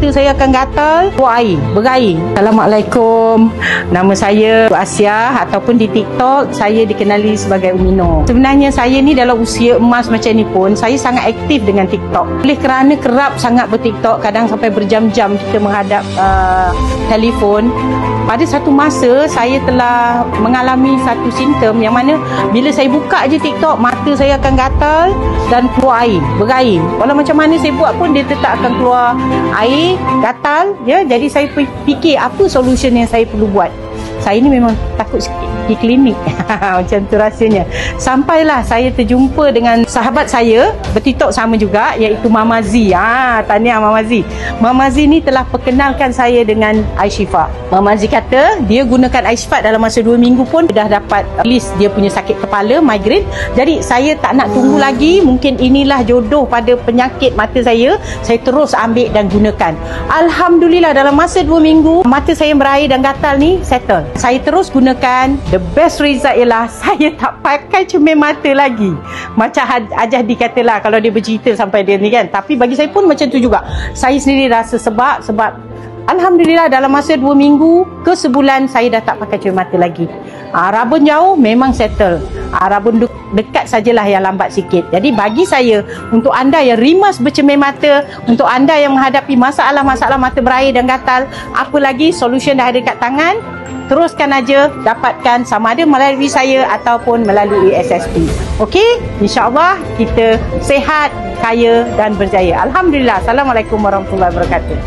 mata saya akan gatal, keluar air, berair. Assalamualaikum. Nama saya Asia ataupun di TikTok saya dikenali sebagai Umino. Sebenarnya saya ni dalam usia emas macam ni pun saya sangat aktif dengan TikTok. Oleh kerana kerap sangat ber-TikTok, kadang sampai berjam-jam kita menghadap telefon. Pada satu masa saya telah mengalami satu simptom yang mana bila saya buka je TikTok, mata saya akan gatal dan keluar air, berair. Walau macam mana saya buat pun dia tetap akan keluar air, gatal ya. Jadi saya fikir apa solution yang saya perlu buat. Saya ni memang takut sikit pergi klinik. Macam tu rasanya. Sampailah saya terjumpa dengan sahabat saya ber-TikTok sama juga, iaitu Mama Z. Tahniah Mama Z. Mama Z ni telah perkenalkan saya dengan iShifa. Mama Z kata dia gunakan iShifa dalam masa 2 minggu pun dah dapat list dia punya sakit kepala, migraine. Jadi saya tak nak tunggu lagi. Mungkin inilah jodoh pada penyakit mata saya. Saya terus ambil dan gunakan. Alhamdulillah dalam masa 2 minggu mata saya berair dan gatal ni settle. Saya terus gunakan. The best result ialah saya tak pakai cermin mata lagi. Macam Ajah dikatalah kalau dia bercerita sampai dia ni kan. Tapi bagi saya pun macam tu juga. Saya sendiri rasa sebab Alhamdulillah dalam masa 2 minggu ke sebulan saya dah tak pakai cermin mata lagi. Rabun jauh memang settle. Rabun dekat sajalah yang lambat sikit. Jadi bagi saya, untuk anda yang rimas bercermin mata, untuk anda yang menghadapi masalah-masalah mata berair dan gatal, apa lagi solution dah ada dekat tangan, teruskan aja, dapatkan sama ada melalui saya ataupun melalui SSP. Okey? InsyaAllah kita sihat, kaya dan berjaya. Alhamdulillah. Assalamualaikum warahmatullahi wabarakatuh.